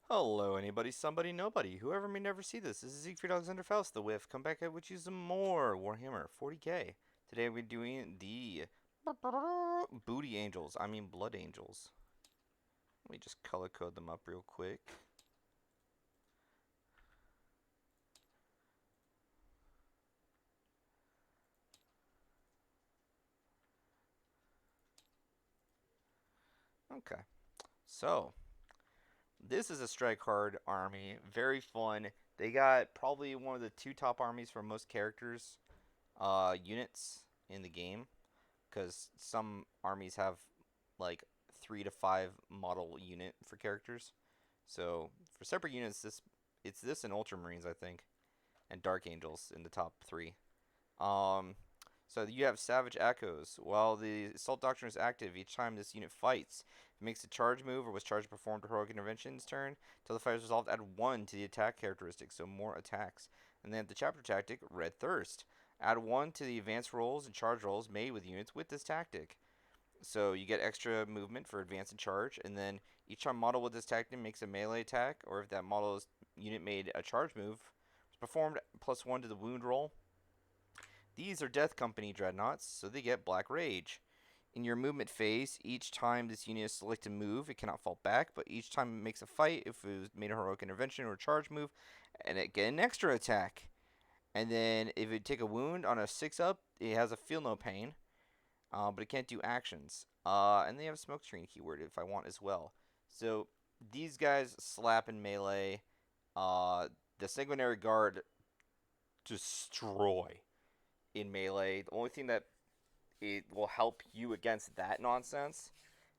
Hello, anybody, somebody, nobody, whoever may never see this. This is Siegfried Alexander Faust, the Whiff. Come back at with you some more Warhammer 40k. Today we're doing the booty angels. I mean blood angels. Let me just color code them up real quick. Okay, so this is a strike hard army. Very fun. They got probably one of the two top armies for most characters, units in the game. Because some armies have like 3 to 5 model unit for characters. So for separate units, it's this and Ultramarines, I think, and Dark Angels in the top three. Um, so you have Savage Echoes. While the Assault Doctrine is active, each time this unit fights, if it makes a charge move or was charged performed heroic intervention's turn, till the fight is resolved, add 1 to the attack characteristic, so more attacks. And then the chapter tactic, Red Thirst. Add 1 to the advanced rolls and charge rolls made with units with this tactic. So you get extra movement for advance and charge, and then each time model with this tactic makes a melee attack, or if that model's unit made a charge move, it's performed +1 to the wound roll. These are Death Company dreadnaughts, so they get Black Rage. In your movement phase, each time this unit is selected to move, it cannot fall back, but each time it makes a fight, if it was made a heroic intervention or a charge move, and it get an extra attack. And then if it take a wound on a 6-up, it has a feel no pain, but it can't do actions. And they have a smoke screen keyword if I want as well. So these guys slap in melee. The sanguinary guard destroy in melee. The only thing that it will help you against that nonsense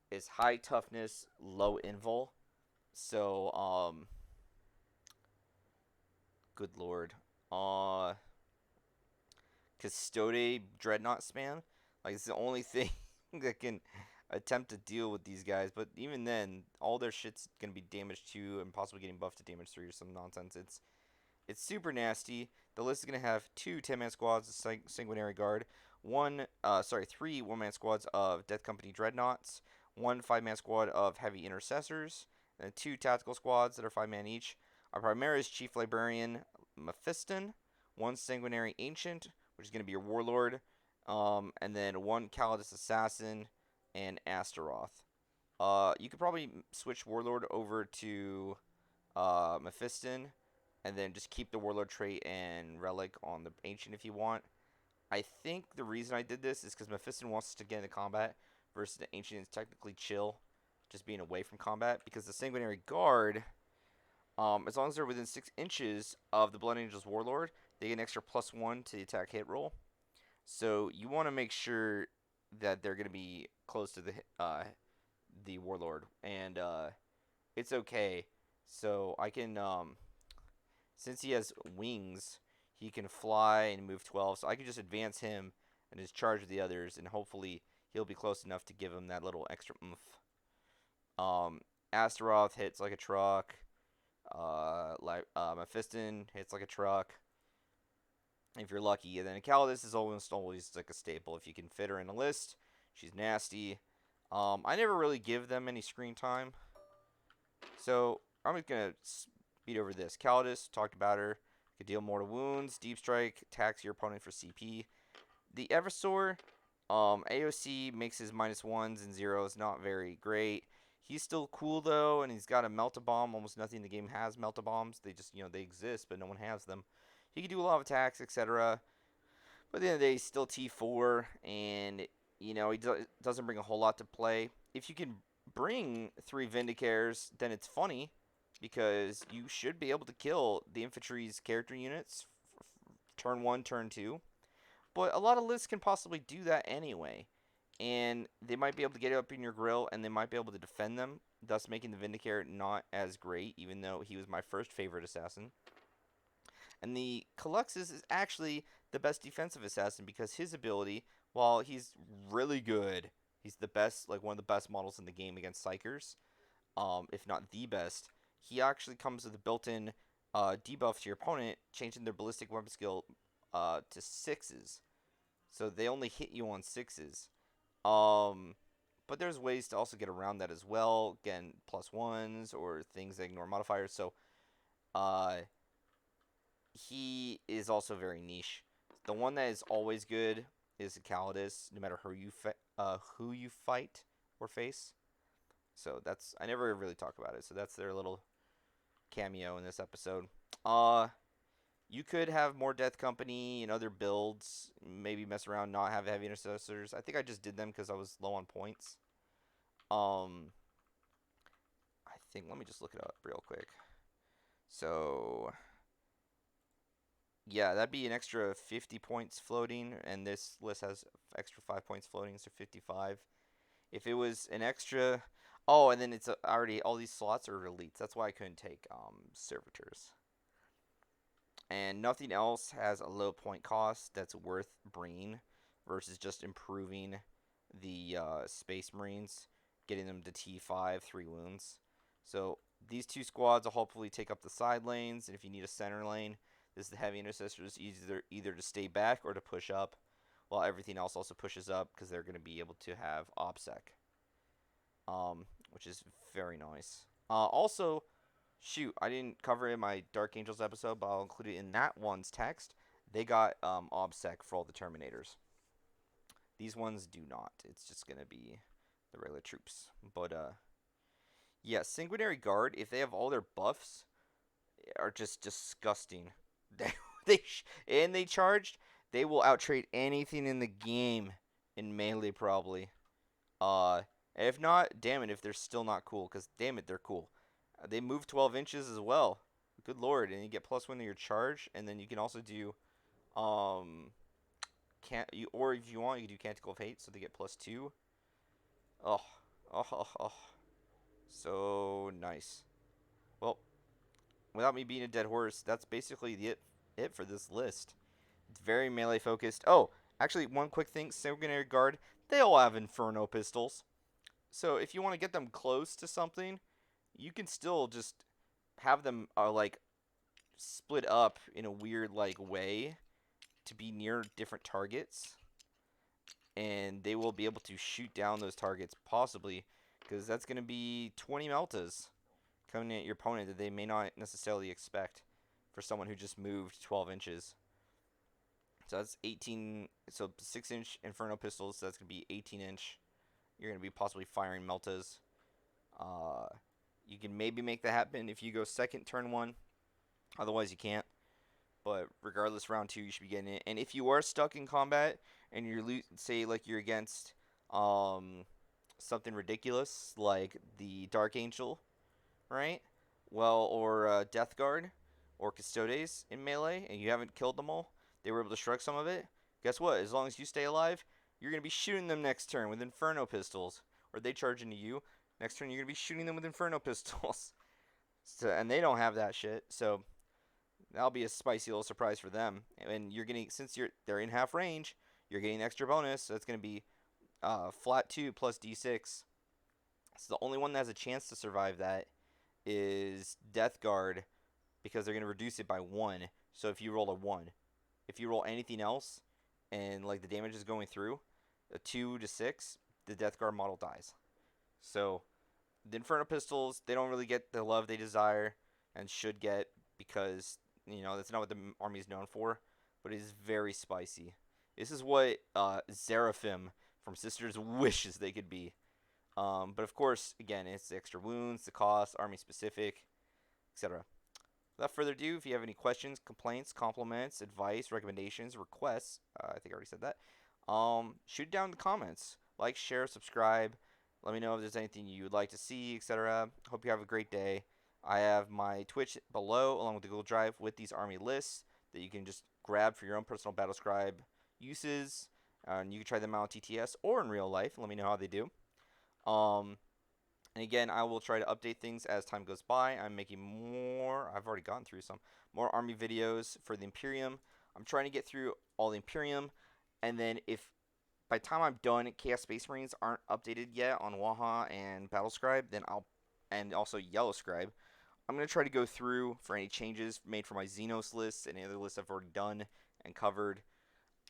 is high toughness, low invul. So good lord. Custode dreadnought spam. Like it's the only thing that can attempt to deal with these guys. But even then, all their shit's gonna be damage 2 and possibly getting buffed to damage 3 or some nonsense. It's super nasty. The list is gonna have 2 10-man squads of Sanguinary Guard, 3 1-man squads of Death Company Dreadnaughts, 1 5-man squad of Heavy Intercessors, and 2 tactical squads that are 5-man each. Our Primaris Chief Librarian Mephiston, 1 Sanguinary Ancient, which is gonna be your Warlord, and then 1 Calidus Assassin and Astaroth. You could probably switch Warlord over to Mephiston and then just keep the Warlord trait and Relic on the Ancient if you want. I think the reason I did this is because Mephiston wants to get into combat versus the Ancient is technically chill, just being away from combat. Because the Sanguinary Guard, as long as they're within 6 inches of the Blood Angel's Warlord, they get an extra +1 to the attack hit roll. So you want to make sure that they're going to be close to the Warlord, and it's okay. So I can since he has wings, he can fly and move 12. So I can just advance him and just charge the others, and hopefully he'll be close enough to give him that little extra oomph. Astaroth hits like a truck. Mephiston hits like a truck. If you're lucky, and then Calidus is almost always like a staple. If you can fit her in a list, she's nasty. I never really give them any screen time, so I'm just gonna speed over this. Calidus, talked about her. Could deal mortal wounds. Deep strike attacks your opponent for CP. The Eversor, AOC makes his -1s and zeros not very great. He's still cool though, and he's got a melt-a-bomb. Almost nothing in the game has melt-a-bombs. They just they exist, but no one has them. He can do a lot of attacks, etc. But at the end of the day, he's still T4, and he doesn't bring a whole lot to play. If you can bring 3 Vindicators, then it's funny because you should be able to kill the infantry's character units turn 1, turn 2. But a lot of lists can possibly do that anyway, and they might be able to get it up in your grill, and they might be able to defend them, thus making the Vindicator not as great, even though he was my first favorite assassin. And the Caluxus is actually the best defensive assassin because his ability, while he's really good, he's the best, like one of the best models in the game against Psychers, if not the best. He actually comes with a built-in debuff to your opponent, changing their ballistic weapon skill to 6s. So they only hit you on 6s. Um, But there's ways to also get around that as well. Again, +1s or things that ignore modifiers. So uh, he is also very niche. The one that is always good is a Calidus, no matter who you fight or face. So that's I never really talk about it. So that's their little cameo in this episode. Uh, you could have more Death Company and other builds. Maybe mess around, not have heavy intercessors. I think I just did them because I was low on points. I think let me just look it up real quick. So yeah, that'd be an extra 50 points floating, and this list has extra 5 points floating, so 55. If it was an extra, oh, and then it's already all these slots are elites. That's why I couldn't take servitors. And nothing else has a low point cost that's worth bringing versus just improving the Space Marines, getting them to T5, 3 wounds. So these two squads will hopefully take up the side lanes, and if you need a center lane, this is the heavy intercessors either to stay back or to push up, while everything else also pushes up because they're going to be able to have OBSEC, which is very nice. Also, shoot, I didn't cover it in my Dark Angels episode, but I'll include it in that one's text. They got OBSEC for all the Terminators. These ones do not. It's just going to be the regular troops. But, yeah, Sanguinary Guard, if they have all their buffs, are just disgusting. They charged, they will outtrade anything in the game in melee, probably. Uh, if not, damn it, if they're still not cool, because damn it, they're cool. They move 12 inches as well. Good lord, and you get +1 to your charge, and then you can also do, or if you want, you can do Canticle of Hate, so they get +2. Oh, oh. So nice. Well, without me being a dead horse, that's basically it for this list. It's very melee focused. Oh, actually, one quick thing: Sanguinary Guard, they all have Inferno pistols. So if you want to get them close to something, you can still just have them like split up in a weird like way to be near different targets, and they will be able to shoot down those targets possibly, because that's going to be 20 meltas coming at your opponent that they may not necessarily expect for someone who just moved 12 inches. So that's 18. So 6-inch Inferno pistols. So that's going to be 18-inch. You're going to be possibly firing meltas. You can maybe make that happen if you go second turn 1. Otherwise, you can't. But regardless, round 2, you should be getting it. And if you are stuck in combat and you're say like you're against something ridiculous like the Dark Angel, right? Well, or Death Guard or Custodes in melee, and you haven't killed them all, they were able to shrug some of it. Guess what? As long as you stay alive, you're going to be shooting them next turn with Inferno pistols. Or they charge into you. Next turn, you're going to be shooting them with Inferno pistols. So, and they don't have that shit, so that'll be a spicy little surprise for them. And you're getting, since they're in half range, you're getting extra bonus, so it's going to be flat 2 plus d6. So the only one that has a chance to survive that is Death Guard, because they're going to reduce it by 1. So if you roll a 1, if you roll anything else and like the damage is going through, a 2 to 6, the Death Guard model dies. So the Inferno pistols, they don't really get the love they desire and should get, because that's not what the army is known for, but it is very spicy. This is what Seraphim from Sisters wishes they could be. But of course, again, it's the extra wounds, the cost, army specific, etc. Without further ado, if you have any questions, complaints, compliments, advice, recommendations, requests, I think I already said that, shoot it down in the comments. Like, share, subscribe. Let me know if there's anything you would like to see, etc. Hope you have a great day. I have my Twitch below, along with the Google Drive, with these army lists that you can just grab for your own personal Battlescribe uses. And you can try them out on TTS or in real life. Let me know how they do. And again, I will try to update things as time goes by. I'm making more. I've already gone through some more army videos for the Imperium. I'm trying to get through all the Imperium, and then if by the time I'm done, Chaos Space Marines aren't updated yet on Waha and Battlescribe, then and also Yellow Scribe, I'm going to try to go through for any changes made for my Xenos lists and any other lists I've already done and covered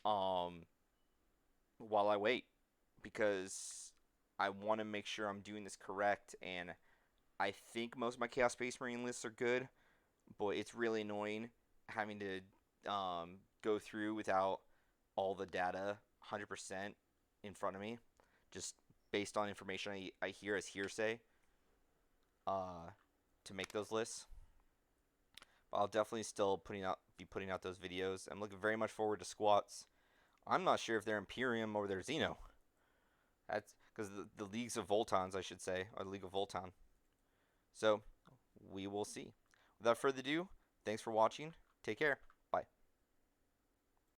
while I wait, because I want to make sure I'm doing this correct, and I think most of my Chaos Space Marine lists are good, but it's really annoying having to go through without all the data 100% in front of me, just based on information I hear as hearsay uh, to make those lists. But I'll definitely still be putting out those videos. I'm looking very much forward to squats. I'm not sure if they're Imperium or they're Xeno. That's because the Leagues of Voltons, I should say, or the League of Volton. So we will see. Without further ado, thanks for watching. Take care.